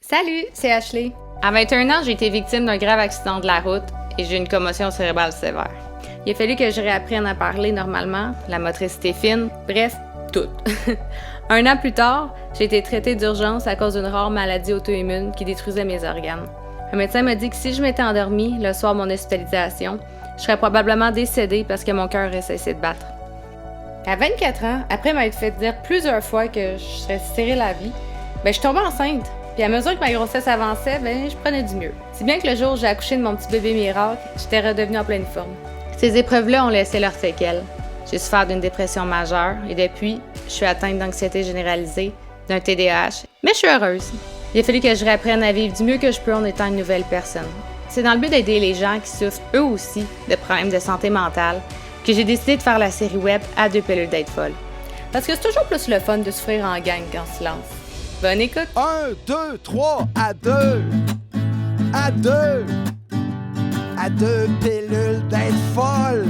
Salut, c'est Ashley. À 21 ans, j'ai été victime d'un grave accident de la route et j'ai eu une commotion cérébrale sévère. Il a fallu que je réapprenne à parler normalement, la motricité fine, bref, tout. Un an plus tard, j'ai été traitée d'urgence à cause d'une rare maladie auto-immune qui détruisait mes organes. Un médecin m'a dit que si je m'étais endormie le soir de mon hospitalisation, je serais probablement décédée parce que mon cœur aurait cessé de battre. À 24 ans, après m'être fait dire plusieurs fois que je serais stérile à vie, je suis tombée enceinte. Puis à mesure que ma grossesse avançait, je prenais du mieux. Si bien que le jour où j'ai accouché de mon petit bébé miracle, j'étais redevenue en pleine forme. Ces épreuves-là ont laissé leurs séquelles. J'ai souffert d'une dépression majeure et depuis, je suis atteinte d'anxiété généralisée, d'un TDAH, mais je suis heureuse. Il a fallu que je réapprenne à vivre du mieux que je peux en étant une nouvelle personne. C'est dans le but d'aider les gens qui souffrent eux aussi de problèmes de santé mentale que j'ai décidé de faire la série web À deux pilules d'être folle. Parce que c'est toujours plus le fun de souffrir en gang qu'en silence. Bonne écoute! 1, 2, 3, à deux! À deux! À deux pilules d'être folle!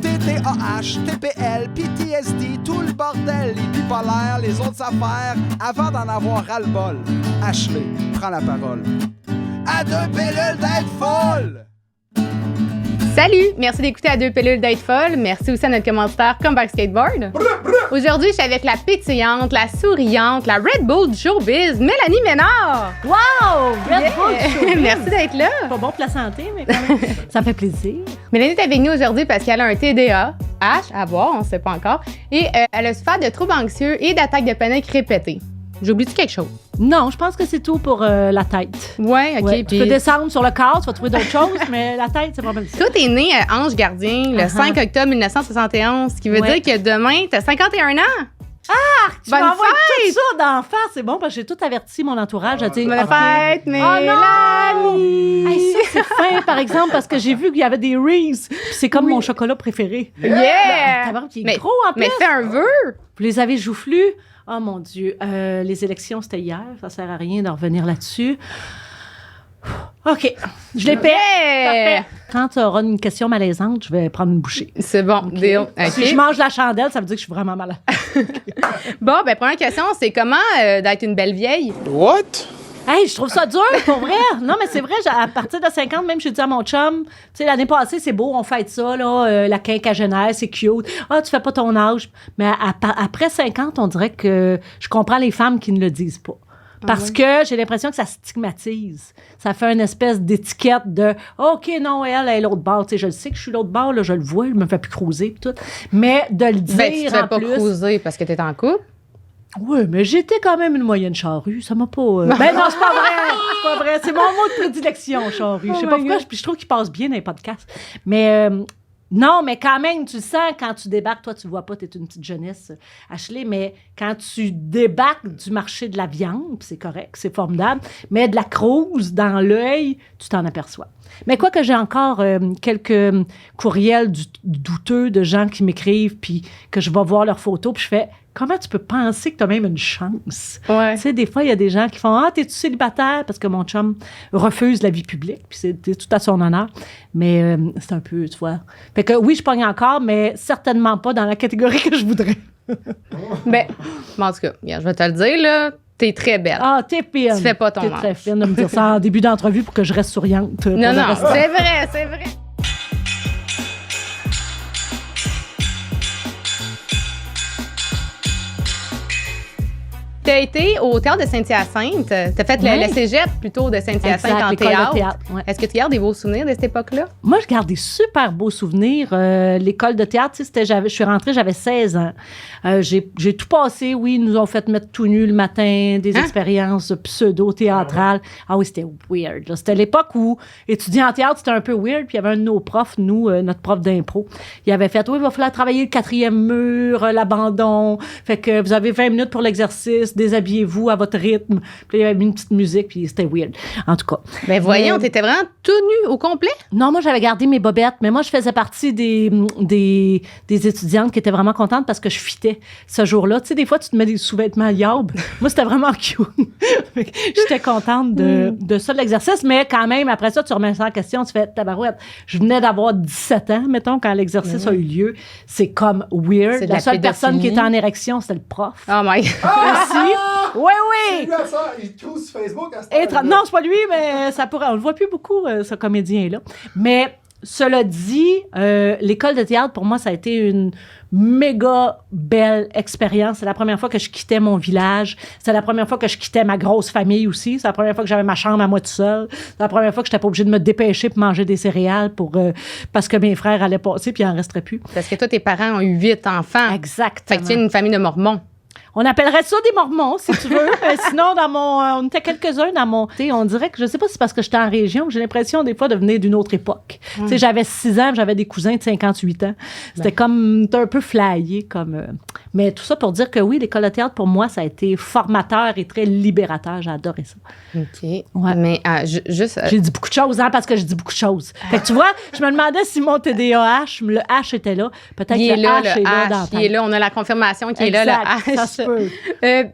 TDAH, TPL, PTSD, tout le bordel, les bipolaires, les autres affaires, avant d'en avoir ras-le-bol. Ashley, prends la parole. À deux pilules d'être folle! Salut! Merci d'écouter À deux pilules d'être folle. Merci aussi à notre commanditaire Comeback Skateboard. Aujourd'hui, je suis avec la pétillante, la souriante, la Red Bull du showbiz, Mélanie Ménard! Wow! Red Bull du showbiz! Merci d'être là! Pas bon pour la santé, mais quand même, ça fait plaisir. Mélanie est avec nous aujourd'hui parce qu'elle a un TDAH, à voir, on ne sait pas encore, et elle a souffert de troubles anxieux et d'attaques de panique répétées. J'oublie-tu quelque chose? Non, je pense que c'est tout pour la tête. Ouais, OK. Ouais, tu peux descendre sur le corps, tu vas trouver d'autres choses, mais la tête, c'est pas mal ça. Toi, t'es né Ange Gardien le 5 octobre 1971, ce qui veut dire que demain, t'as 51 ans! Tu Bonne m'envoies fête! tout ça d'en face, c'est bon, parce que j'ai tout averti mon entourage à dire Bonne OK. fête, Mélanie! Oh non! Hey, ça, c'est fin, par exemple, parce que j'ai vu qu'il y avait des Reese, puis c'est comme mon chocolat préféré. Yeah! Tabarnak, il est Mais- gros en plus. Mais fais un vœu! Vous les avez joufflus? Oh mon Dieu. Les élections, c'était hier. Ça sert à rien de revenir là-dessus. OK. Je les paie. Yeah! Parfait. Quand tu auras une question malaisante, je vais prendre une bouchée. C'est bon, deal. OK. Si je mange la chandelle, ça veut dire que je suis vraiment malade. Bon, première question, c'est comment d'être une belle vieille? What? Hey, je trouve ça dur, pour vrai. Non, mais c'est vrai, à partir de 50, même, j'ai dit à mon chum, tu sais, l'année passée, c'est beau, on fête ça, là, la quinquagénaire, c'est cute. Ah, tu fais pas ton âge. Mais après 50, on dirait que je comprends les femmes qui ne le disent pas. Parce que j'ai l'impression que ça stigmatise. Ça fait une espèce d'étiquette de OK, non, elle est l'autre bord. Tu sais, je le sais que je suis l'autre bord, là, je le vois, je me fais plus cruiser et tout. Mais de le dire Tu te fais en pas plus. cruiser parce que t'es en couple? Oui, mais j'étais quand même une moyenne charrue. Ça m'a pas. Ben non, c'est pas vrai. C'est pas vrai. C'est mon mot de prédilection, charrue. Je sais pas pourquoi, je trouve qu'il passe bien dans les podcasts. Mais non, mais quand même, tu le sens quand tu débarques. Toi, tu vois pas, t'es une petite jeunesse, Ashley, mais quand tu débarques du marché de la viande, puis c'est correct, c'est formidable, mais de la crouse dans l'œil, tu t'en aperçois. Mais quoi que j'ai encore quelques courriels douteux de gens qui m'écrivent, puis que je vais voir leurs photos, puis je fais comment tu peux penser que tu as même une chance? Ouais. Tu sais, des fois, il y a des gens qui font ah, t'es-tu célibataire? Parce que mon chum refuse la vie publique, puis c'est tout à son honneur. Mais c'est un peu, tu vois. Fait que oui, je pogne encore, mais certainement pas dans la catégorie que je voudrais. En tout cas, je vais te le dire, là, t'es très belle. Ah, t'es fine. Tu fais pas ton T'es manche. très fine de me dire ça en début d'entrevue pour que je reste souriante. pour Non, le non, restant. c'est vrai, c'est vrai. T'as été au théâtre de Saint-Hyacinthe. T'as fait Ouais. le cégep plutôt de Saint-Hyacinthe Exact, en l'école de théâtre. théâtre, ouais. Est-ce que tu gardes des beaux souvenirs de cette époque-là? Moi, je garde des super beaux souvenirs. L'école de théâtre, tu sais, je suis rentrée, j'avais 16 ans. J'ai tout passé, oui, ils nous ont fait mettre tout nu le matin, des expériences pseudo-théâtrales. Ah oui, c'était weird. Là. C'était l'époque où étudier en théâtre, c'était un peu weird. Puis il y avait un de nos profs, notre prof d'impro, il avait fait, oui, il va falloir travailler le 4e mur, l'abandon. Fait que vous avez 20 minutes pour l'exercice, déshabillez-vous à votre rythme. Puis il y avait mis une petite musique, puis c'était weird. En tout cas. Ben voyons, Mais- t'étais vraiment tout nu au complet? Non, moi, j'avais gardé mes bobettes, mais moi, je faisais partie des étudiantes qui étaient vraiment contentes parce que je fitais ce jour-là. Tu sais, des fois, tu te mets des sous-vêtements yaob. Moi, c'était vraiment cute. Fait que j'étais contente de ça, de l'exercice, mais quand même, après ça, tu remets ça en question, tu fais tabarouette. Je venais d'avoir 17 ans, mettons, quand l'exercice a eu lieu. C'est comme weird. C'est de La la seule personne qui pédophilie. était en érection, c'était le prof. Oh my God. Aussi. Oui, C'est oui. lui à ça, il cruise sur Facebook à ce temps. Non, c'est pas lui, mais ça pourrait. On le voit plus beaucoup, ce comédien-là. Mais cela dit, l'école de théâtre, pour moi, ça a été une méga belle expérience. C'est la première fois que je quittais mon village. C'est la première fois que je quittais ma grosse famille aussi. C'est la première fois que j'avais ma chambre à moi tout seul. C'est la première fois que j'étais pas obligée de me dépêcher pour manger des céréales parce que mes frères allaient passer puis il en resterait plus. Parce que toi, tes parents ont eu 8 enfants. Exactement. Fait que tu es une famille de Mormons. On appellerait ça des Mormons, si tu veux. Sinon, on était quelques-uns dans mon... On dirait que, je sais pas si c'est parce que j'étais en région, j'ai l'impression des fois de venir d'une autre époque. Tu sais, j'avais 6 ans, j'avais des cousins de 58 ans. C'était comme un peu flyé. Mais tout ça pour dire que oui, l'école de théâtre, pour moi, ça a été formateur et très libérateur. J'ai adoré ça. OK. Ouais. Mais juste... J'ai dit beaucoup de choses, parce que je dis beaucoup de choses. Fait que tu vois, je me demandais si mon TDAH, le H était là. Peut-être que le H est là dans il est là, on a la confirmation qu'il est là, le H. Ça se peut.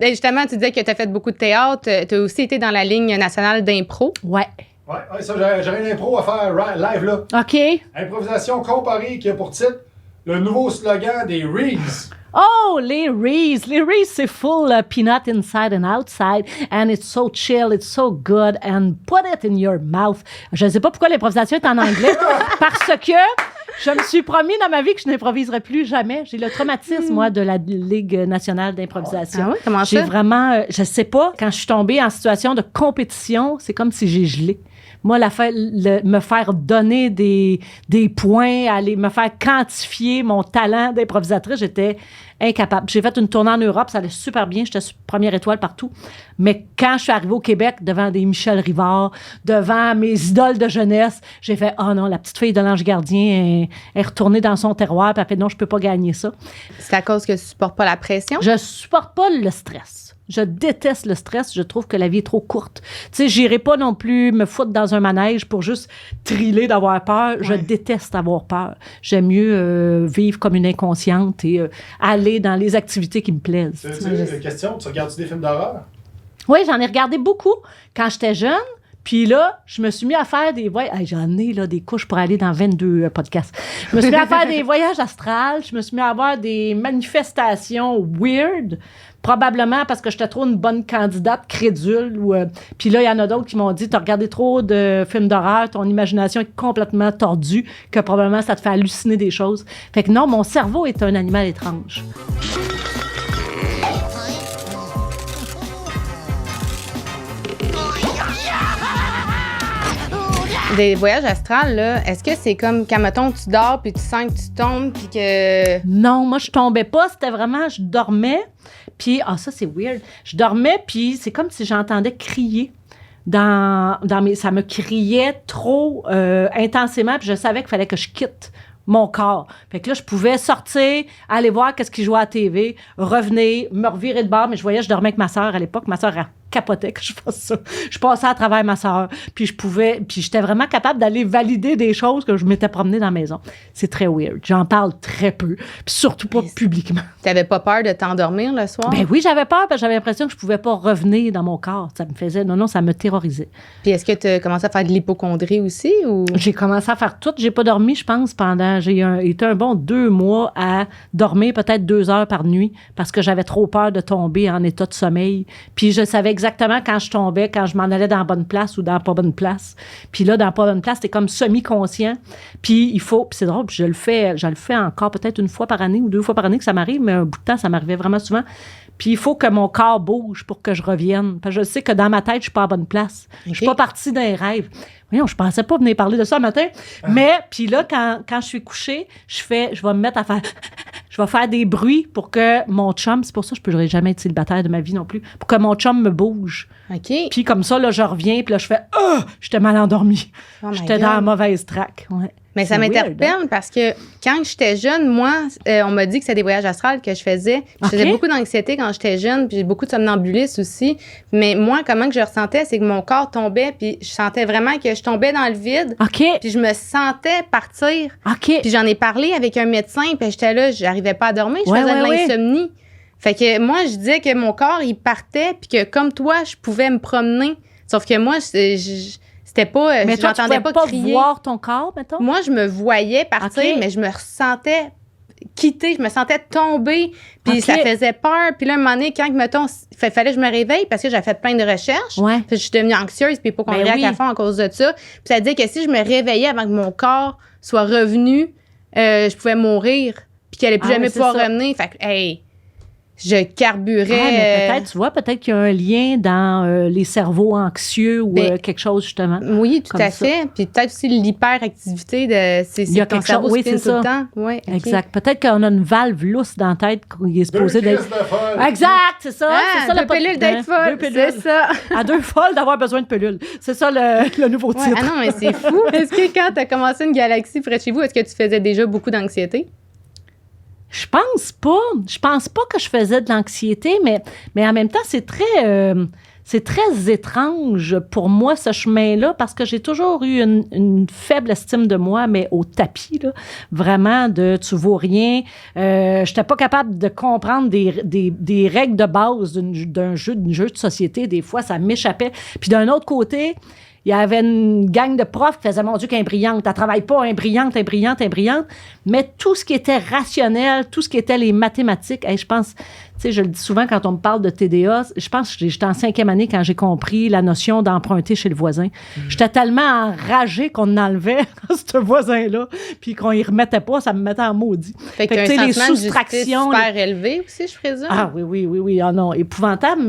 Justement, tu disais que tu as fait beaucoup de théâtre. Tu as aussi été dans la ligne nationale d'impro. Ouais. Ouais, ça, j'aurais une impro à faire live là. OK. Improvisation comparée qui a pour titre le nouveau slogan des Reeds. Oh, les Reese. Les Reese, c'est full peanut inside and outside. And it's so chill, it's so good. And put it in your mouth. Je ne sais pas pourquoi l'improvisation est en anglais. Parce que je me suis promis dans ma vie que je n'improviserai plus jamais. J'ai le traumatisme, moi, de la Ligue nationale d'improvisation. Ah oui? Comment ça? J'ai vraiment... je sais pas, quand je suis tombée en situation de compétition, c'est comme si j'ai gelé. Moi, me faire donner des points, me faire quantifier mon talent d'improvisatrice, j'étais incapable. J'ai fait une tournée en Europe, ça allait super bien, j'étais première étoile partout. Mais quand je suis arrivée au Québec, devant des Michel Rivard, devant mes idoles de jeunesse, j'ai fait « Oh non, la petite fille de l'Ange Gardien est retournée dans son terroir, puis elle fait « Non, je peux pas gagner ça. » C'est à cause que tu supportes pas la pression? Je supporte pas le stress. Je déteste le stress. Je trouve que la vie est trop courte. Tu sais, j'irai pas non plus me foutre dans un manège pour juste triller d'avoir peur. Ouais. Je déteste avoir peur. J'aime mieux vivre comme une inconsciente et aller dans les activités qui me plaisent. C'est question, tu regardes-tu des films d'horreur? Oui, j'en ai regardé beaucoup quand j'étais jeune. Puis là, je me suis mis à faire des voyages. J'en ai là, des couches pour aller dans 22 podcasts. Je me suis mis à faire des voyages astrales. Je me suis mis à avoir des manifestations weird. Probablement parce que j'étais trop une bonne candidate crédule. Puis là, il y en a d'autres qui m'ont dit « T'as regardé trop de films d'horreur, ton imagination est complètement tordue, que probablement ça te fait halluciner des choses. » Fait que non, mon cerveau est un animal étrange. Des voyages astrales, là, est-ce que c'est comme quand, mettons, tu dors puis tu sens que tu tombes puis que... Non, moi, je tombais pas. C'était vraiment, je dormais. Puis, ça, c'est weird. Je dormais, puis c'est comme si j'entendais crier. Ça me criait trop intensément, puis je savais qu'il fallait que je quitte mon corps. Fait que là, je pouvais sortir, aller voir qu'est-ce qui jouait à la TV, revenir, me revirer de bord, mais je dormais avec ma sœur à l'époque. Ma sœur capotait que je fasse ça. Je passais à travers ma sœur, puis j'étais vraiment capable d'aller valider des choses que je m'étais promenée dans la maison. C'est très weird. J'en parle très peu, puis surtout pas publiquement. T'avais pas peur de t'endormir le soir? Ben oui, j'avais peur, parce que j'avais l'impression que je pouvais pas revenir dans mon corps. Ça me faisait... Non, ça me terrorisait. Puis est-ce que tu as commencé à faire de l'hypocondrie aussi, ou? J'ai commencé à faire tout. J'ai pas dormi, je pense, pendant... J'ai été un bon 2 mois à dormir peut-être 2 heures par nuit, parce que j'avais trop peur de tomber en état de sommeil. Puis je savais exactement quand je tombais, quand je m'en allais dans la bonne place ou dans la pas bonne place. Puis là, dans la pas bonne place, t'es comme semi-conscient. Puis il faut... Puis c'est drôle, puis je le fais encore peut-être 1 fois par année ou 2 fois par année que ça m'arrive, mais un bout de temps, ça m'arrivait vraiment souvent. Puis il faut que mon corps bouge pour que je revienne. Parce que je sais que dans ma tête, je suis pas à bonne place. Okay. Je suis pas partie d'un rêve. Voyons, je pensais pas venir parler de ça le matin. Mais, puis là, quand je suis couchée, je vais me mettre à faire... Je vais faire des bruits pour que mon chum... C'est pour ça que je ne pourrais jamais être célibataire de ma vie non plus. Pour que mon chum me bouge. OK. Puis comme ça, là, je reviens, puis là, je fais « Ah! J'étais mal endormie. Oh » J'étais dans la mauvaise track. Ouais. Mais ça m'interpelle parce que quand j'étais jeune, moi, on m'a dit que c'était des voyages astrales que je faisais. Je faisais beaucoup d'anxiété quand j'étais jeune, puis j'ai beaucoup de somnambulisme aussi. Mais moi, comment que je ressentais, c'est que mon corps tombait, puis je sentais vraiment que je tombais dans le vide. OK. Puis je me sentais partir. OK. Puis j'en ai parlé avec un médecin, puis j'étais là, j'arrivais pas à dormir, je faisais de l'insomnie. Fait que moi, je disais que mon corps, il partait, puis que comme toi, je pouvais me promener. Sauf que moi, c'était pas... Mais toi, j'entendais tu pouvais pas crier. Voir ton corps, mettons? Moi, je me voyais partir, mais je me ressentais quitter, je me sentais tomber, puis ça faisait peur. Puis là, un moment donné, quand, mettons, fallait que je me réveille parce que j'avais fait plein de recherches, puis je suis devenue anxieuse puis hypochondriaque à fond à cause de ça. Puis ça dit que si je me réveillais avant que mon corps soit revenu, je pouvais mourir, puis qu'elle allait plus jamais pouvoir revenir. Fait que, hey, je carburais. Mais peut-être, tu vois, peut-être qu'il y a un lien dans les cerveaux anxieux ou quelque chose, justement. Oui, tout à fait. Puis peut-être aussi l'hyperactivité il y a ton quelque cerveau chose, spin tout le temps. Oui, okay. Exact. Peut-être qu'on a une valve lousse dans la tête qui est supposée d'être... Exact, c'est ça. C'est ça deux pilules d'être folle, c'est ça. À 2 folles d'avoir besoin de pilules. C'est ça le nouveau titre. Ah non, mais c'est fou. Est-ce que quand tu as commencé une galaxie près de chez vous, est-ce que tu faisais déjà beaucoup d'anxiété? Je pense pas. Je pense pas que je faisais de l'anxiété, mais en même temps, c'est très étrange pour moi, ce chemin-là, parce que j'ai toujours eu une faible estime de moi, mais au tapis, là, vraiment, tu vaux rien. J'étais pas capable de comprendre des règles de base d'un jeu de société. Des fois, ça m'échappait. Puis d'un autre côté, il y avait une gang de profs qui faisaient « Mon Dieu, qu'elle est brillante, elle travaille pas, elle est brillante. » Mais tout ce qui était rationnel, tout ce qui était les mathématiques, je pense, tu sais, je le dis souvent quand on me parle de TDA, je pense que j'étais en 5e année quand j'ai compris la notion d'emprunter chez le voisin. J'étais tellement enragée qu'on enlevait ce voisin-là, puis qu'on y remettait pas, ça me mettait en maudit. Fait que tu sais, les soustractions super élevé aussi, je présume. Ah oui. Ah non, épouvantable,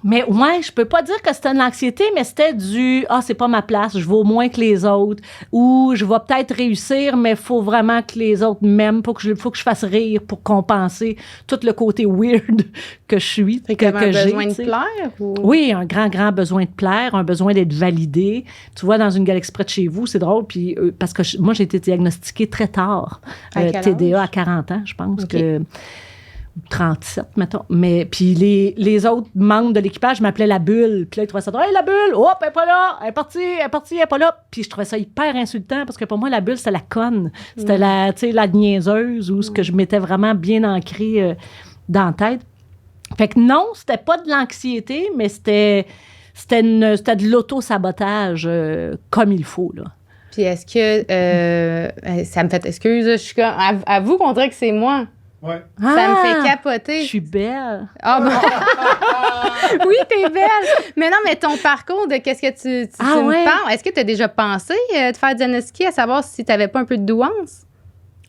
mais ouais, je peux pas dire que c'était de l'anxiété, mais c'était c'est pas ma place, je vaux moins que les autres, ou je vais peut-être réussir, mais il faut vraiment que les autres m'aiment, faut que je fasse rire pour compenser tout le côté weird que je suis, que j'ai. Un besoin de plaire? Ou... Oui, un grand besoin de plaire, un besoin d'être validé. Tu vois, dans une galaxie près de chez vous, c'est drôle, puis parce que moi, j'ai été diagnostiquée très tard, TDA à 40 ans, je pense que... 37, mettons. Mais puis les autres membres de l'équipage m'appelaient la bulle. Puis là, ils trouvaient ça drôle. Hey, la bulle! Hop, elle est pas là! Elle est partie, elle est pas là! Puis je trouvais ça hyper insultant parce que pour moi, la bulle, c'était la conne. C'était la niaiseuse ou ce que je m'étais vraiment bien ancré dans la tête. Fait que non, c'était pas de l'anxiété, mais c'était de l'auto-sabotage comme il faut, là. Puis est-ce que... ça me fait... Excuse, je suis comme... Avoue qu'on dirait que c'est moi. Ouais. Ça me fait capoter. Je suis belle. Ah, bon. Oui, t'es belle. Mais non, mais ton parcours de qu'est-ce que tu me parles, est-ce que tu as déjà pensé de faire diagnostiquer à savoir si tu n'avais pas un peu de douance?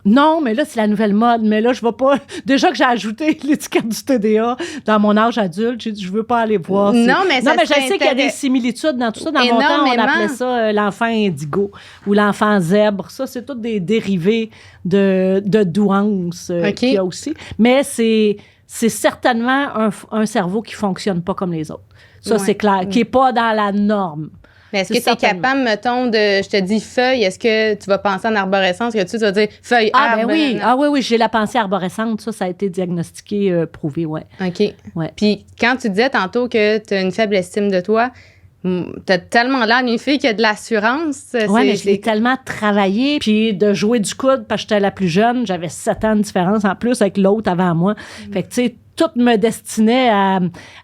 Non, mais là, c'est la nouvelle mode. Mais là, je vais pas... Déjà que j'ai ajouté l'étiquette du TDA dans mon âge adulte, je veux pas aller voir. Non, mais je sais qu'il y a des similitudes dans tout ça. Dans mon temps, on appelait ça l'enfant indigo ou l'enfant zèbre. Ça, c'est tous des dérivés de douance qu'il y a aussi. Mais c'est certainement un cerveau qui fonctionne pas comme les autres. Ça, c'est clair. Qui est pas dans la norme. Mais est-ce que tu es capable, mettons, je te dis feuille, est-ce que tu vas penser en arborescence, que tu vas dire feuille, arbre? Oui. Oui, j'ai la pensée arborescente. Ça a été diagnostiqué, prouvé, ouais. OK. Ouais. Puis quand tu disais tantôt que tu as une faible estime de toi, t'as tellement l'air d'une fille qui a de l'assurance. Oui, mais je l'ai tellement travaillé. Puis de jouer du coude, parce que j'étais la plus jeune, j'avais 7 ans de différence en plus avec l'autre avant moi. Fait que, tu sais, tout me destinait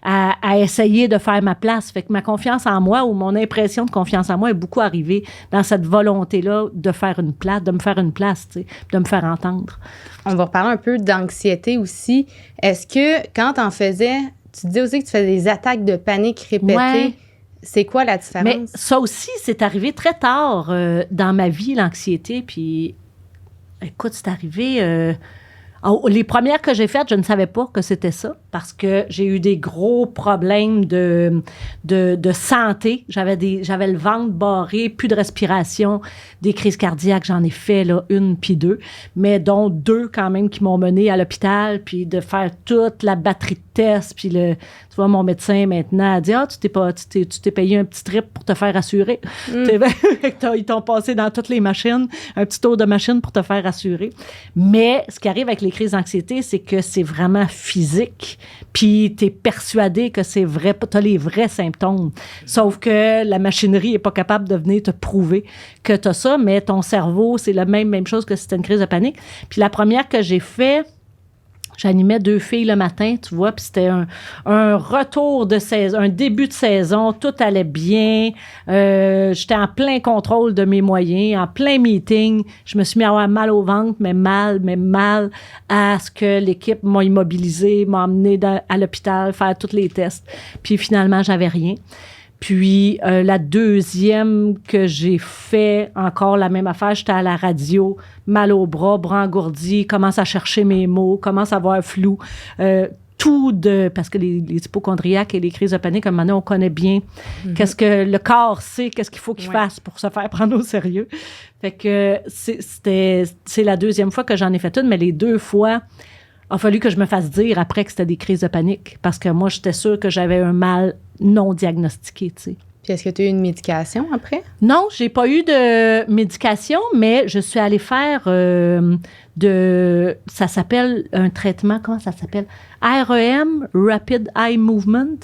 à essayer de faire ma place. Fait que ma confiance en moi ou mon impression de confiance en moi est beaucoup arrivée dans cette volonté-là de faire une place, de me faire une place, tu sais, de me faire entendre. On va reparler un peu d'anxiété aussi. Est-ce que quand t'en faisais, tu disais aussi que tu faisais des attaques de panique répétées? Ouais. C'est quoi la différence? Mais ça aussi, c'est arrivé très tard dans ma vie, l'anxiété. Puis, écoute, c'est arrivé... les premières que j'ai faites, je ne savais pas que c'était ça parce que j'ai eu des gros problèmes de santé. J'avais le ventre barré, plus de respiration, des crises cardiaques. J'en ai fait là, 1 puis 2, mais dont 2 quand même qui m'ont mené à l'hôpital, puis de faire toute la batterie de tests. Puis tu vois, mon médecin maintenant a dit « tu t'es payé un petit trip pour te faire assurer. Ils t'ont passé dans toutes les machines, un petit tour de machine pour te faire assurer. Mais ce qui arrive avec les crises d'anxiété, c'est que c'est vraiment physique. Puis t'es persuadé que c'est vrai, t'as les vrais symptômes. Sauf que la machinerie est pas capable de venir te prouver que t'as ça, mais ton cerveau, c'est la même chose que si c'était une crise de panique. Puis la première que j'ai fait, J'animais 2 filles le matin, tu vois, puis c'était un retour de saison, un début de saison, tout allait bien. J'étais en plein contrôle de mes moyens, en plein meeting. Je me suis mis à avoir mal au ventre, mais mal à ce que l'équipe m'a immobilisée, m'a emmené à l'hôpital faire tous les tests. Puis finalement, j'avais rien. Puis la deuxième que j'ai fait, encore la même affaire, j'étais à la radio, mal au bras engourdi, commence à chercher mes mots, commence à avoir flou. Parce que les hypochondriaques et les crises de panique, à un moment donné, on connaît bien qu'est-ce que le corps sait, qu'est-ce qu'il faut qu'il fasse pour se faire prendre au sérieux. Fait que c'est la deuxième fois que j'en ai fait une, mais les 2 fois, il a fallu que je me fasse dire après que c'était des crises de panique, parce que moi, j'étais sûre que j'avais un mal non diagnostiqué, tu sais. Puis est-ce que tu as eu une médication après? Non, j'ai pas eu de médication, mais je suis allée faire ça s'appelle un traitement, comment ça s'appelle? REM, Rapid Eye Movement.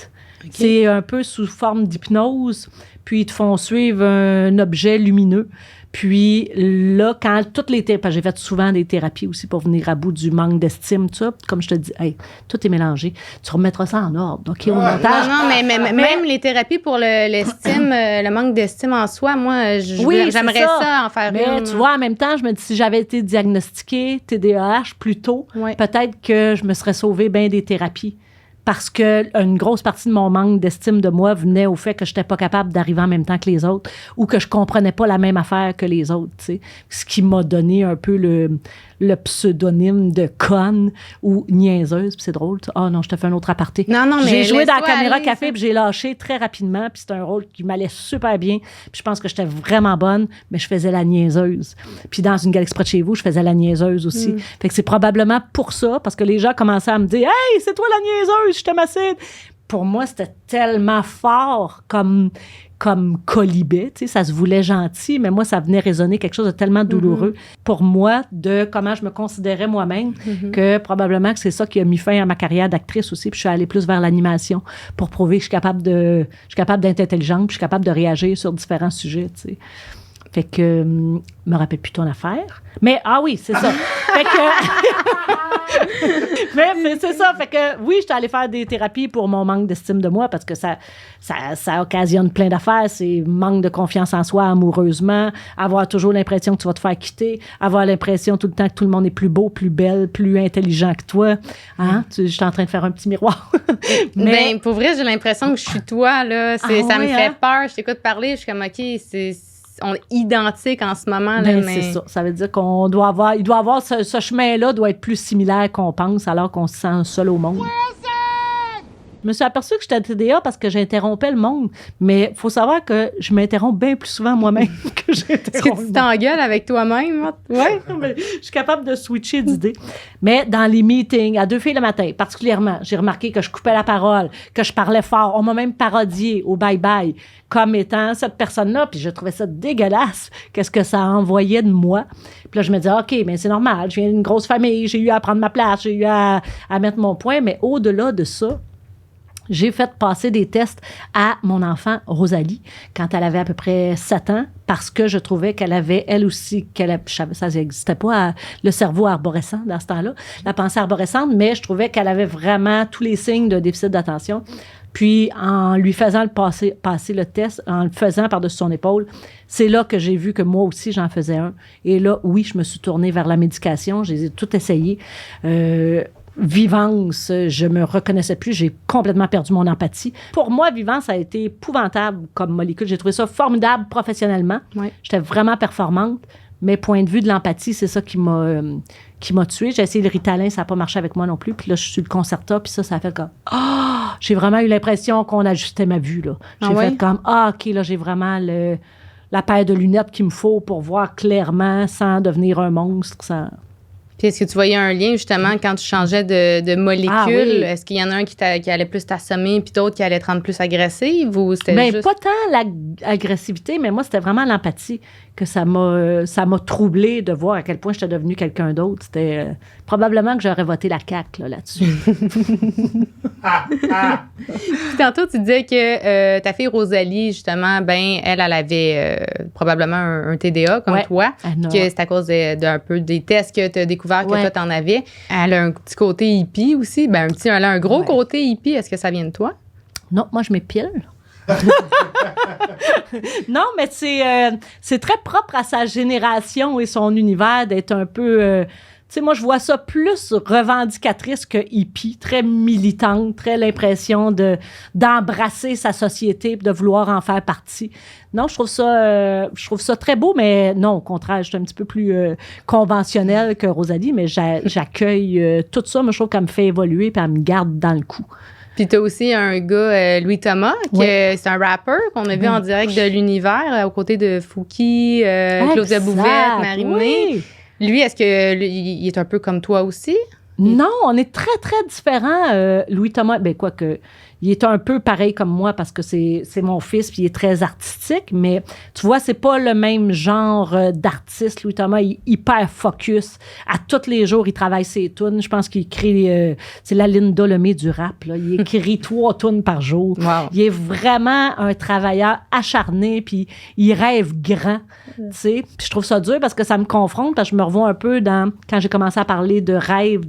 Okay. C'est un peu sous forme d'hypnose, puis ils te font suivre un objet lumineux. Puis là, quand toutes les thérapies, j'ai fait souvent des thérapies aussi pour venir à bout du manque d'estime, tout ça. Comme je te dis, hey, tout est mélangé. Tu remettras ça en ordre, OK, au montage. Non, mais même les thérapies pour l'estime, le manque d'estime en soi, moi, j'aimerais ça en faire une. Mais tu vois, en même temps, je me dis, si j'avais été diagnostiquée TDAH plus tôt, peut-être que je me serais sauvée bien des thérapies. Parce qu'une grosse partie de mon manque d'estime de moi venait au fait que je n'étais pas capable d'arriver en même temps que les autres ou que je ne comprenais pas la même affaire que les autres, tu sais. Ce qui m'a donné un peu le pseudonyme de conne ou niaiseuse. Puis c'est drôle. Ah non, je te fais un autre aparté. Non, mais j'ai joué dans la caméra café puis j'ai lâché très rapidement. Puis c'était un rôle qui m'allait super bien. Puis je pense que j'étais vraiment bonne, mais je faisais la niaiseuse. Puis dans Une galaxie près de chez vous, je faisais la niaiseuse aussi. Fait que c'est probablement pour ça, parce que les gens commençaient à me dire « Hey, c'est toi la niaiseuse, je t'aime assez. » Pour moi, c'était tellement fort comme colibet, tu sais, ça se voulait gentil, mais moi, ça venait résonner quelque chose de tellement douloureux pour moi, de comment je me considérais moi-même, que probablement que c'est ça qui a mis fin à ma carrière d'actrice aussi, puis je suis allée plus vers l'animation pour prouver que je suis capable d'être intelligente, puis je suis capable de réagir sur différents sujets, tu sais. Fait que, je me rappelle plus ton affaire. Mais, oui, c'est ça. Fait que, mais c'est ça. Fait que, oui, j'étais allée faire des thérapies pour mon manque d'estime de moi parce que ça occasionne plein d'affaires. C'est manque de confiance en soi amoureusement, avoir toujours l'impression que tu vas te faire quitter, avoir l'impression tout le temps que tout le monde est plus beau, plus belle, plus intelligent que toi. Hein? Je suis en train de faire un petit miroir. Mais, pour vrai, j'ai l'impression que je suis toi, là. Ça me fait peur. Je t'écoute parler, je suis comme, OK, on est identiques en ce moment. Là, mais... C'est ça. Ça veut dire qu'on doit avoir... Il doit avoir ce chemin-là doit être plus similaire qu'on pense alors qu'on se sent seul au monde. Je me suis aperçue que j'étais TDA parce que j'interrompais le monde. Mais il faut savoir que je m'interromps bien plus souvent moi-même que j'interromps. Est-ce que tu t'engueules avec toi-même? Oui, je suis capable de switcher d'idées. Mais dans les meetings, à 2 filles le matin, particulièrement, j'ai remarqué que je coupais la parole, que je parlais fort. On m'a même parodié au bye-bye comme étant cette personne-là. Puis je trouvais ça dégueulasse. Qu'est-ce que ça envoyait de moi? Puis là, je me disais, OK, mais c'est normal. Je viens d'une grosse famille. J'ai eu à prendre ma place. J'ai eu à mettre mon point. Mais au-delà de ça, j'ai fait passer des tests à mon enfant Rosalie quand elle avait à peu près 7 ans parce que je trouvais qu'elle avait, elle aussi, ça n'existait pas, le cerveau arborescent dans ce temps-là, la pensée arborescente, mais je trouvais qu'elle avait vraiment tous les signes de déficit d'attention. Puis, en lui faisant passer le test, en le faisant par-dessus son épaule, c'est là que j'ai vu que moi aussi, j'en faisais un. Et là, oui, je me suis tournée vers la médication. J'ai tout essayé. Vivance, je me reconnaissais plus, j'ai complètement perdu mon empathie. Pour moi, Vivance a été épouvantable comme molécule. J'ai trouvé ça formidable professionnellement. Oui. J'étais vraiment performante, mais point de vue de l'empathie, c'est ça qui m'a tuée. J'ai essayé le Ritalin, ça n'a pas marché avec moi non plus. Puis là, je suis le Concerta, puis ça a fait comme j'ai vraiment eu l'impression qu'on ajustait ma vue, là. J'ai fait comme OK, là, j'ai vraiment la paire de lunettes qu'il me faut pour voir clairement sans devenir un monstre, sans... Puis est-ce que tu voyais un lien, justement, quand tu changeais de molécule? Ah, oui. Est-ce qu'il y en a un qui allait plus t'assommer puis d'autres qui allaient te rendre plus agressive? Ou c'était juste... Pas tant l'agressivité, mais moi, c'était vraiment l'empathie que ça m'a troublée de voir à quel point j'étais devenue quelqu'un d'autre. C'était probablement que j'aurais voté la CAQ là-dessus. Puis tantôt, tu disais que ta fille Rosalie, justement, elle avait probablement un TDA comme toi, que c'est à cause d'un peu des tests que tu as découvert découvert que toi, t'en avais. Elle a un petit côté hippie aussi. Ben, elle a un gros côté hippie. Est-ce que ça vient de toi? Non, moi, je m'épile. Non, mais c'est très propre à sa génération et son univers d'être un peu... tu sais, moi, je vois ça plus revendicatrice que hippie, très militante, très l'impression d'embrasser sa société et de vouloir en faire partie. Non, je trouve ça très beau, mais non, au contraire, je suis un petit peu plus conventionnelle que Rosalie, mais j'accueille tout ça. Moi, je trouve qu'elle me fait évoluer et elle me garde dans le coup. Puis t'as aussi un gars, Louis Thomas, c'est un rapper qu'on a vu en direct de l'univers, aux côtés de Fouki, Claudia Bouvette, Marie-Mé. Oui. Lui, est-ce qu'il est un peu comme toi aussi? Non, on est très, très différents. Louis Thomas, quoique, il est un peu pareil comme moi parce que c'est mon fils puis il est très artistique, mais tu vois, c'est pas le même genre d'artiste. Louis Thomas, il est hyper focus. À tous les jours, il travaille ses tunes. Je pense qu'il écrit, c'est la Linda Lemay du rap, là. Il écrit 3 tunes par jour. Wow. Il est vraiment un travailleur acharné puis il rêve grand, tu sais. Puis je trouve ça dur parce que ça me confronte parce que je me revois un peu quand j'ai commencé à parler de rêve,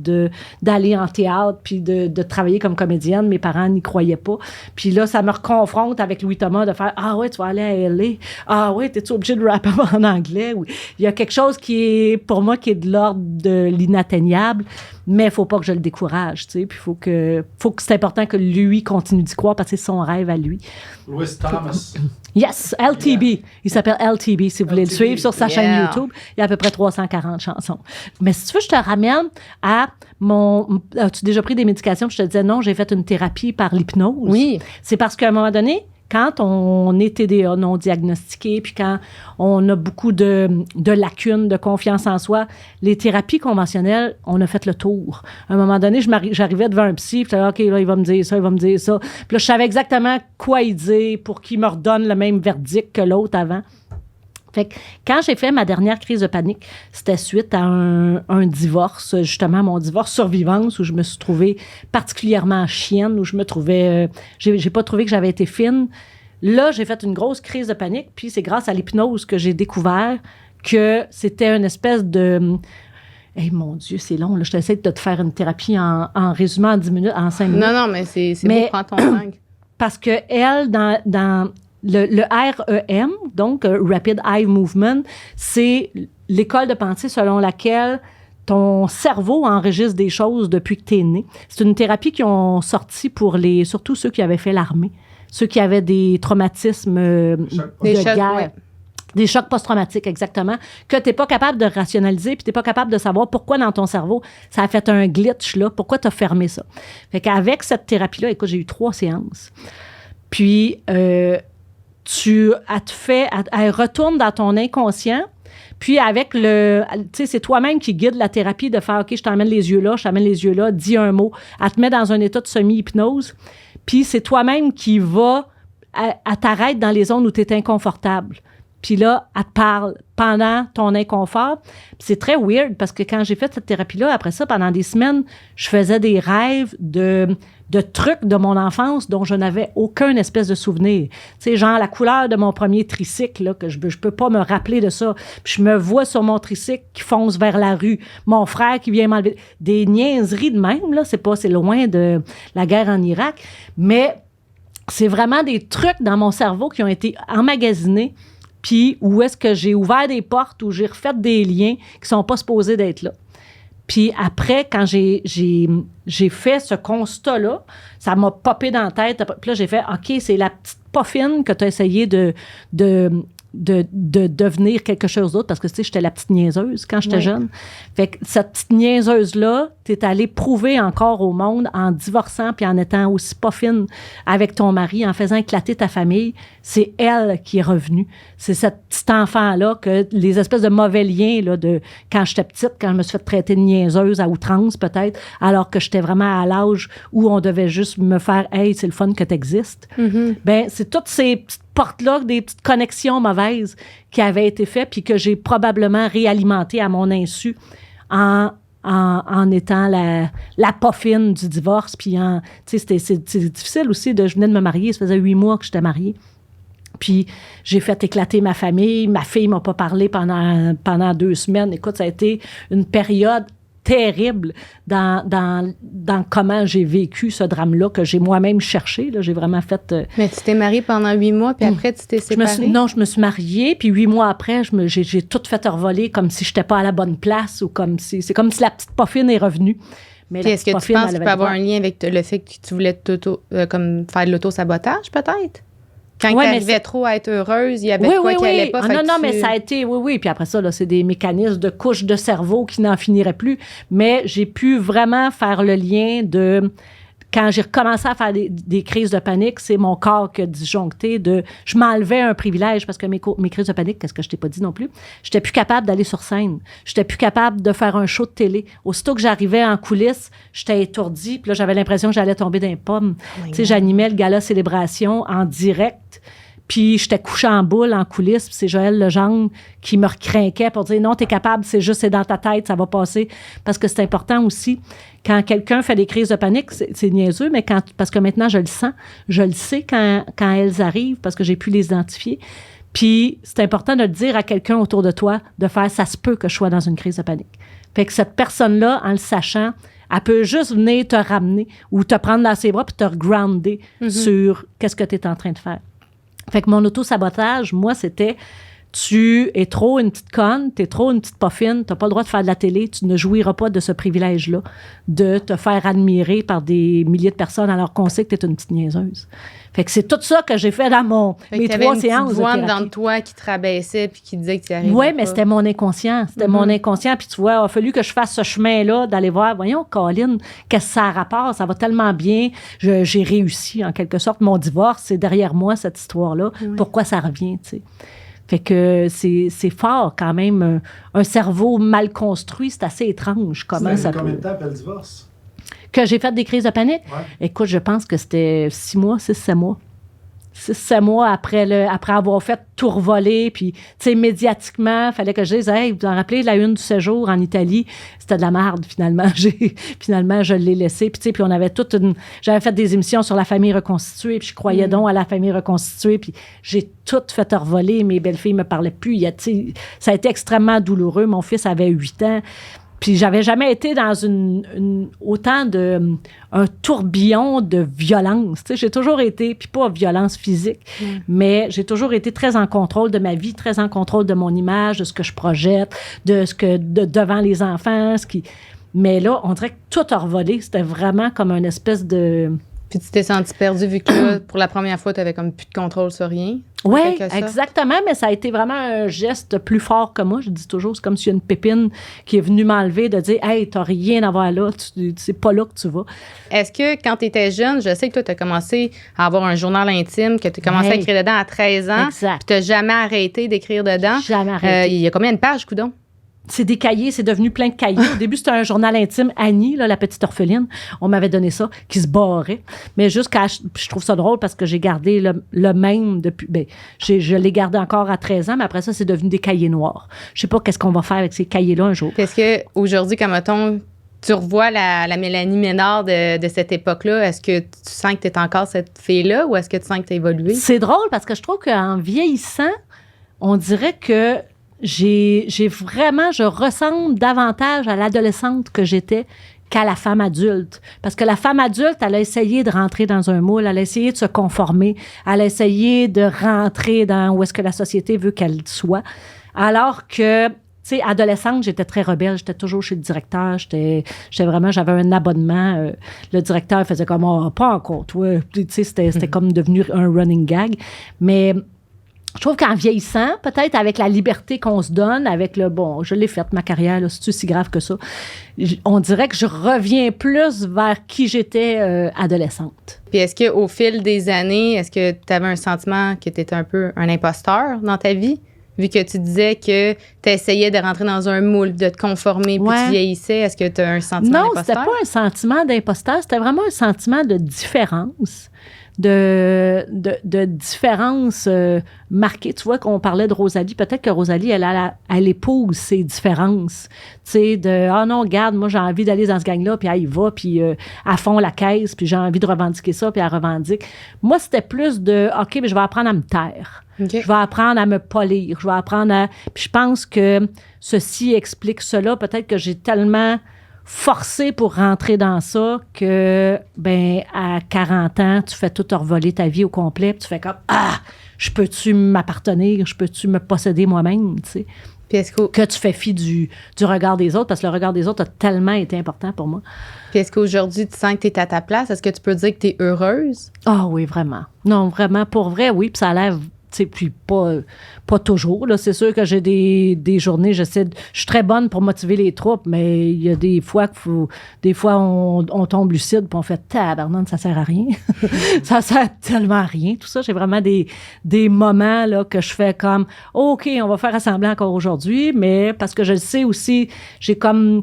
d'aller en théâtre puis de travailler comme comédienne. Mes parents n'y croyaient pas. Puis là, ça me reconfronte avec Louis Thomas de faire « Ah ouais, tu vas aller à L.A. Ah ouais, t'es-tu obligé de rapper en anglais? » Il y a quelque chose qui est, pour moi, qui est de l'ordre de l'inatteignable, mais il ne faut pas que je le décourage, tu sais. Puis c'est important que lui continue d'y croire parce que c'est son rêve à lui. Louis Thomas. Yes, LTB. Yeah. Il s'appelle LTB, si vous voulez le suivre sur sa chaîne YouTube. Il y a à peu près 340 chansons. Mais si tu veux, je te ramène à As-tu déjà pris des médications? Puis je te disais non, j'ai fait une thérapie par l'hypnose. Oui. C'est parce qu'à un moment donné, quand on est TDA non diagnostiqué, puis quand on a beaucoup de lacunes, de confiance en soi, les thérapies conventionnelles, on a fait le tour. À un moment donné, j'arrivais devant un psy, puis OK, là, il va me dire ça, il va me dire ça. Puis là, je savais exactement quoi il dire pour qu'il me redonne le même verdict que l'autre avant. Fait que quand j'ai fait ma dernière crise de panique, c'était suite à un divorce, justement mon divorce survivance, où je me suis trouvée particulièrement chienne, où je me trouvais... j'ai pas trouvé que j'avais été fine. Là, j'ai fait une grosse crise de panique, puis c'est grâce à l'hypnose que j'ai découvert que c'était une espèce de... Hey, mon Dieu, c'est long. Là. Je t'essaie de te faire une thérapie en résumant en 10 minutes, en 5 minutes. Non, mais c'est beau, prends ton temps. Parce que elle, dans le REM, donc Rapid Eye Movement, c'est l'école de pensée selon laquelle ton cerveau enregistre des choses depuis que tu es né. C'est une thérapie qui ont sorti pour surtout ceux qui avaient fait l'armée, ceux qui avaient des traumatismes de guerre. Ouais. Des chocs post-traumatiques, exactement, que tu n'es pas capable de rationaliser puis tu n'es pas capable de savoir pourquoi dans ton cerveau, ça a fait un glitch, là, pourquoi tu as fermé ça. Fait qu'avec cette thérapie-là, écoute, j'ai eu 3 séances. Puis, elle retourne dans ton inconscient, puis avec tu sais, c'est toi-même qui guide la thérapie de faire, OK, je t'emmène les yeux là, dis un mot, elle te met dans un état de semi-hypnose, puis c'est toi-même qui va, elle t'arrête dans les zones où tu es inconfortable. Puis là, elle te parle pendant ton inconfort. Puis c'est très weird parce que quand j'ai fait cette thérapie-là, après ça, pendant des semaines, je faisais des rêves de trucs de mon enfance dont je n'avais aucun espèce de souvenir. Tu sais, genre la couleur de mon premier tricycle, là, que je peux pas me rappeler de ça. Puis je me vois sur mon tricycle qui fonce vers la rue. Mon frère qui vient m'enlever. Des niaiseries de même, là. C'est loin de la guerre en Irak. Mais c'est vraiment des trucs dans mon cerveau qui ont été emmagasinés. Puis où est-ce que j'ai ouvert des portes, où j'ai refait des liens qui sont pas supposés d'être là. Puis après, quand j'ai fait ce constat-là, ça m'a popé dans la tête. Puis là, j'ai fait, OK, c'est la petite poffine que tu as essayé de devenir quelque chose d'autre, parce que, tu sais, j'étais la petite niaiseuse quand j'étais jeune. Fait que cette petite niaiseuse-là, t'es allée prouver encore au monde en divorçant puis en étant aussi pas fine avec ton mari, en faisant éclater ta famille. C'est elle qui est revenue. C'est cette petite enfant-là que les espèces de mauvais liens là, de quand j'étais petite, quand je me suis fait traiter de niaiseuse à outrance peut-être, alors que j'étais vraiment à l'âge où on devait juste me faire « Hey, c'est le fun que t'existes. Mm-hmm. » Ben, c'est toutes ces petites portes-là, des petites connexions mauvaises qui avaient été faites puis que j'ai probablement réalimentées à mon insu en étant la poffine du divorce. Puis, tu sais, c'est difficile aussi. Je venais de me marier, ça faisait 8 mois que j'étais mariée. Puis, j'ai fait éclater ma famille. Ma fille ne m'a pas parlé pendant 2 semaines. Écoute, ça a été une période terrible dans comment j'ai vécu ce drame-là, que j'ai moi-même cherché. Là. J'ai vraiment fait... Mais tu t'es mariée pendant 8 mois, puis après, tu t'es séparée? Je me suis mariée, puis 8 mois après, j'ai tout fait revoler comme si je n'étais pas à la bonne place, ou comme si... C'est comme si la petite poffine est revenue. Mais puis est-ce que tu penses qu'il peut avoir un lien avec le fait que tu voulais comme faire de l'auto-sabotage, peut-être? Quand tu arrivais trop à être heureuse, il y avait quoi qui n'allait pas? Non, mais ça a été, oui. Puis après ça, là, c'est des mécanismes de couches de cerveau qui n'en finiraient plus. Mais j'ai pu vraiment faire le lien de... Quand j'ai recommencé à faire des crises de panique, c'est mon corps qui a disjoncté de... Je m'enlevais un privilège parce que mes crises de panique, qu'est-ce que je t'ai pas dit non plus, j'étais plus capable d'aller sur scène. J'étais plus capable de faire un show de télé. Aussitôt que j'arrivais en coulisses, j'étais étourdie. Puis là, j'avais l'impression que j'allais tomber dans les pommes. Tu sais, j'animais le gala Célébration en direct. Puis j'étais couchée en boule, en coulisses, puis c'est Joël Legendre qui me recrinquait pour dire « Non, t'es capable, c'est dans ta tête, ça va passer. » Parce que c'est important aussi, quand quelqu'un fait des crises de panique, c'est niaiseux, mais parce que maintenant, je le sens, je le sais quand elles arrivent, parce que j'ai pu les identifier. Puis c'est important de le dire à quelqu'un autour de toi, de faire « Ça se peut que je sois dans une crise de panique. » Fait que cette personne-là, en le sachant, elle peut juste venir te ramener ou te prendre dans ses bras puis te regrounder sur qu'est-ce que tu es en train de faire. Fait que mon auto-sabotage, moi, c'était tu es trop une petite conne, tu es trop une petite poffine, tu n'as pas le droit de faire de la télé, tu ne jouiras pas de ce privilège-là de te faire admirer par des milliers de personnes alors qu'on sait que tu es une petite niaiseuse. Fait que c'est tout ça que j'ai fait dans mes 3 séances de thérapie. Dans toi qui te rabaissait puis qui disait que tu y arrivais Oui, mais c'était mon inconscient. C'était mon inconscient. Puis tu vois, il a fallu que je fasse ce chemin-là, d'aller voir, voyons, Colin, qu'est-ce que ça a rapport? Ça va tellement bien. J'ai réussi, en quelque sorte. Mon divorce, c'est derrière moi, cette histoire-là. Oui. Pourquoi ça revient, tu sais? Fait que c'est fort, quand même. Un cerveau mal construit, c'est assez étrange. Comment ça peut... Combien de temps après le divorce? Que j'ai fait des crises de panique? Ouais. Écoute, je pense que c'était 6 mois, 6-7 mois. 6-7 mois après avoir fait tout revoler, puis, tu sais, médiatiquement, il fallait que je dise, hey, vous en rappelez, la une du séjour en Italie, c'était de la merde, finalement. Finalement, je l'ai laissé. Puis, tu sais, puis on avait j'avais fait des émissions sur la famille reconstituée, puis je croyais donc à la famille reconstituée, puis j'ai tout fait revoler. Mes belles-filles me parlaient plus. Ça a été extrêmement douloureux. Mon fils avait 8 ans. Puis j'avais jamais été dans autant un tourbillon de violence. Tu sais, j'ai toujours été, puis pas violence physique, mais j'ai toujours été très en contrôle de ma vie, très en contrôle de mon image, de ce que je projette, devant les enfants. Mais là, on dirait que tout a revolé. C'était vraiment comme une espèce de... Puis tu t'es sentie perdue vu que là, pour la première fois, tu avais comme plus de contrôle sur rien. Oui, exactement, mais ça a été vraiment un geste plus fort que moi. Je dis toujours, c'est comme s'il y a une pépine qui est venue m'enlever, de dire « Hey, t'as rien à voir là, c'est pas là que tu vas. » Est-ce que quand tu étais jeune, je sais que toi, tu as commencé à avoir un journal intime, que tu as commencé à écrire dedans à 13 ans. Exact. Puis tu n'as jamais arrêté d'écrire dedans. Jamais arrêté. Il y a combien de pages, coudonc? C'est des cahiers, c'est devenu plein de cahiers. Au début, c'était un journal intime. Annie, là, la petite orpheline, on m'avait donné ça, qui se barrait. Mais jusqu'à... Je trouve ça drôle parce que j'ai gardé le même depuis... je l'ai gardé encore à 13 ans, mais après ça, c'est devenu des cahiers noirs. Je sais pas qu'est-ce qu'on va faire avec ces cahiers-là un jour. Est-ce qu'aujourd'hui, comme mettons, tu revois la Mélanie Ménard de cette époque-là, est-ce que tu sens que tu es encore cette fille-là ou est-ce que tu sens que tu as évolué? C'est drôle parce que je trouve qu'en vieillissant, on dirait que je ressemble davantage à l'adolescente que j'étais qu'à la femme adulte. Parce que la femme adulte, elle a essayé de rentrer dans un moule, elle a essayé de se conformer, elle a essayé de rentrer dans où est-ce que la société veut qu'elle soit. Alors que, tu sais, adolescente, j'étais très rebelle, j'étais toujours chez le directeur, j'avais un abonnement. Le directeur faisait comme, oh, pas encore, toi. Tu sais, c'était comme devenu un running gag. Mais je trouve qu'en vieillissant, peut-être avec la liberté qu'on se donne, avec je l'ai faite, ma carrière, là, c'est-tu si grave que ça? On dirait que je reviens plus vers qui j'étais adolescente. Puis est-ce qu'au fil des années, est-ce que tu avais un sentiment que tu étais un peu un imposteur dans ta vie? Vu que tu disais que tu essayais de rentrer dans un moule, de te conformer, puis tu vieillissais, est-ce que tu as un sentiment d'imposteur? Non, c'était pas un sentiment d'imposteur, c'était vraiment un sentiment de différence. De différence marquée. Tu vois qu'on parlait de Rosalie. Peut-être que Rosalie, elle épouse ces différences. Tu sais, ah non, regarde, moi, j'ai envie d'aller dans ce gang-là, puis elle y va, puis à fond la caisse, puis j'ai envie de revendiquer ça, puis elle revendique. Moi, c'était plus de, OK, mais je vais apprendre à me taire. Okay. Je vais apprendre à me polir. Je vais apprendre à... Puis je pense que ceci explique cela. Peut-être que j'ai tellement forcé pour rentrer dans ça que, ben, à 40 ans, tu fais tout revoler ta vie au complet, puis tu fais comme, je peux-tu m'appartenir, je peux-tu me posséder moi-même, tu sais. Puis que tu fais fi du regard des autres, parce que le regard des autres a tellement été important pour moi. Puis est-ce qu'aujourd'hui, tu sens que tu es à ta place? Est-ce que tu peux dire que tu es heureuse? Ah oui, vraiment. Non, vraiment, pour vrai, oui, puis ça a l'air... Puis pas toujours. Là. C'est sûr que j'ai des journées, je suis très bonne pour motiver les troupes, mais il y a des fois on tombe lucide puis on fait tabarnak, ça sert à rien. Ça sert tellement à rien, tout ça. J'ai vraiment des moments là, que je fais comme OK, on va faire assembler encore aujourd'hui, mais parce que je le sais aussi, j'ai comme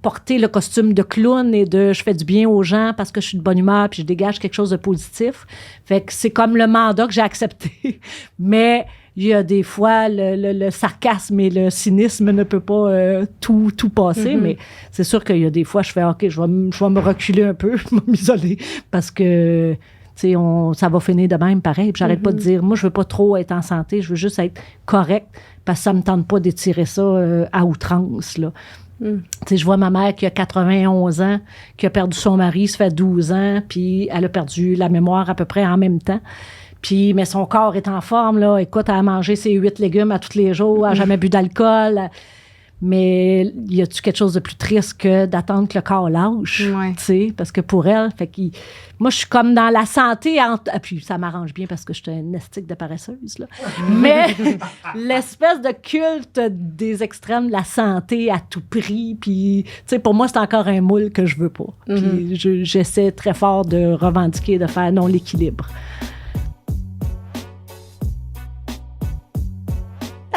porté le costume de clown et je fais du bien aux gens parce que je suis de bonne humeur puis je dégage quelque chose de positif. Fait que c'est comme le mandat que j'ai accepté. Mais il y a des fois, le sarcasme et le cynisme ne peut pas tout passer. Mm-hmm. Mais c'est sûr qu'il y a des fois, je fais OK, je vais me reculer un peu, je vais m'isoler parce que ça va finir de même pareil. Puis j'arrête pas de dire, moi, je veux pas trop être en santé, je veux juste être correct parce que ça me tente pas d'étirer ça à outrance, là. Je vois ma mère qui a 91 ans, qui a perdu son mari, ça fait 12 ans, puis elle a perdu la mémoire à peu près en même temps. Puis, mais son corps est en forme, là. Écoute, elle a mangé ses 8 légumes à tous les jours, elle n'a jamais bu d'alcool. Mais y a-tu quelque chose de plus triste que d'attendre que le corps lâche? Ouais. Tu sais, parce que pour elle, moi, je suis comme dans la santé. Puis ça m'arrange bien parce que je suis une estique de paresseuse, là. Mais l'espèce de culte des extrêmes de la santé à tout prix, puis, tu sais, pour moi, c'est encore un moule que je veux pas. Puis j'essaie très fort de revendiquer, de faire non l'équilibre.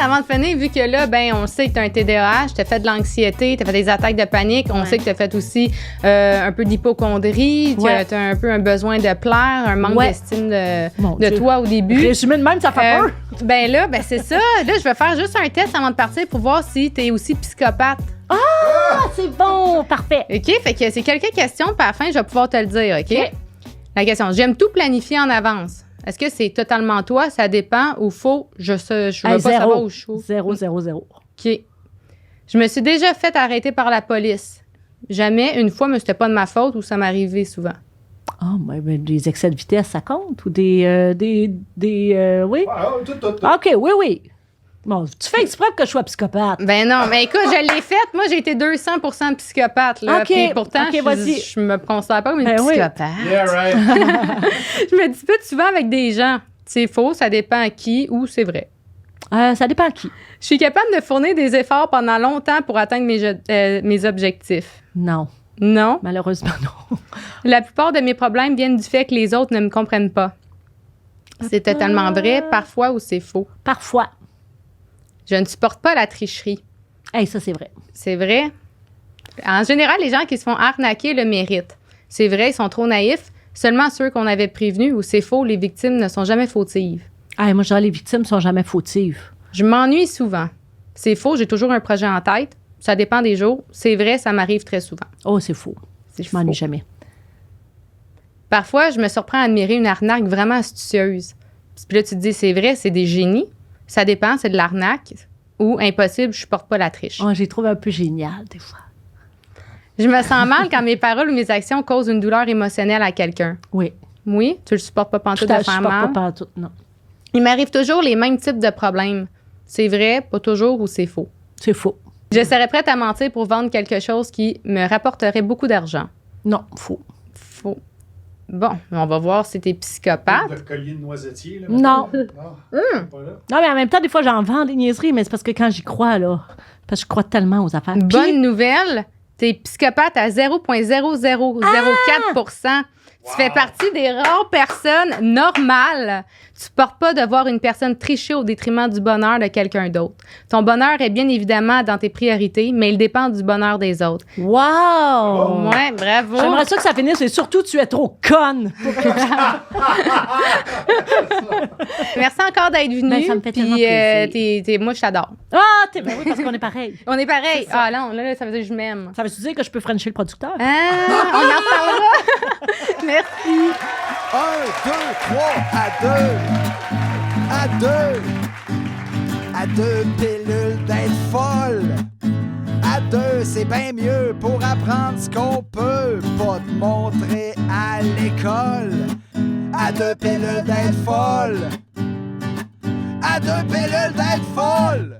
Avant de finir, vu que là, ben, on sait que tu as un TDAH, tu as fait de l'anxiété, tu as fait des attaques de panique, on sait que tu as fait aussi un peu d'hypocondrie, tu as un peu un besoin de plaire, un manque d'estime de toi au début. Résumé de même, ça fait peur. Ben là, c'est ça. Là, je vais faire juste un test avant de partir pour voir si tu es aussi psychopathe. Ah, c'est bon, parfait. OK, fait que c'est quelques questions, puis à la fin, je vais pouvoir te le dire, OK? La question, j'aime tout planifier en avance. Est-ce que c'est totalement toi, ça dépend, ou faux, je veux pas savoir où je suis? 0. OK. Je me suis déjà fait arrêter par la police. Jamais, une fois, mais c'était pas de ma faute ou ça m'arrivait souvent. Ah, mais des excès de vitesse, ça compte? Ou des oui? Tout. OK, oui. Bon, tu fais exprès que je sois psychopathe. Ben non, mais écoute, je l'ai faite. Moi, j'ai été 200% psychopathe. Là. OK. Puis pourtant, je me considère pas comme une psychopathe. Oui. Yeah, right. Je me dispute souvent avec des gens. C'est faux, ça dépend à qui ou c'est vrai. Ça dépend à qui. Je suis capable de fournir des efforts pendant longtemps pour atteindre mes objectifs. Non. Non? Malheureusement, non. La plupart de mes problèmes viennent du fait que les autres ne me comprennent pas. C'est totalement vrai, parfois, ou c'est faux? Parfois. Je ne supporte pas la tricherie. Hey, ça, c'est vrai. C'est vrai? En général, les gens qui se font arnaquer le méritent. C'est vrai, ils sont trop naïfs. Seulement ceux qu'on avait prévenus, ou c'est faux, les victimes ne sont jamais fautives. Hey, moi, je dirais les victimes ne sont jamais fautives. Je m'ennuie souvent. C'est faux, j'ai toujours un projet en tête. Ça dépend des jours. C'est vrai, ça m'arrive très souvent. Oh, c'est faux. Je m'ennuie jamais. Parfois, je me surprends à admirer une arnaque vraiment astucieuse. Puis là, tu te dis, c'est vrai, c'est des génies. Ça dépend, c'est de l'arnaque. Ou impossible, je supporte pas la triche. Oh, j'ai trouvé un peu génial, des fois. Je me sens mal quand mes paroles ou mes actions causent une douleur émotionnelle à quelqu'un. Oui. Oui? Tu le supportes pas pantoute de faire mal? Je supporte pas pantoute, non. Il m'arrive toujours les mêmes types de problèmes. C'est vrai, pas toujours, ou c'est faux? C'est faux. Je serais prête à mentir pour vendre quelque chose qui me rapporterait beaucoup d'argent. Non, faux. Faux. Bon, on va voir si t'es psychopathe. Le collier de noisetier, là. Non. Pas là. Non, mais en même temps, des fois, j'en vends des niaiseries, mais c'est parce que quand j'y crois, là, parce que je crois tellement aux affaires. Bonne nouvelle, t'es psychopathe à 0,0004%. Tu fais partie des rares personnes normales. Tu portes pas de voir une personne tricher au détriment du bonheur de quelqu'un d'autre. Ton bonheur est bien évidemment dans tes priorités, mais il dépend du bonheur des autres. Wow! Ouais, bravo. J'aimerais ça que ça finisse, et surtout, tu es trop conne. Merci encore d'être venu. Ben, ça me fait tellement plaisir. Moi, je t'adore. Ah, ben oui, parce qu'on est pareil. On est pareil. Ah non, là, ça veut dire que je m'aime. Ça veut-tu dire que je peux frencher le producteur? Ah, on en reparlera. Merci. 1, 2, 3, à deux pilules d'être folle, à À deux, c'est bien mieux pour apprendre ce qu'on peut pas te montrer à l'école. À deux pilules d'être folle. À deux pilules d'être folle.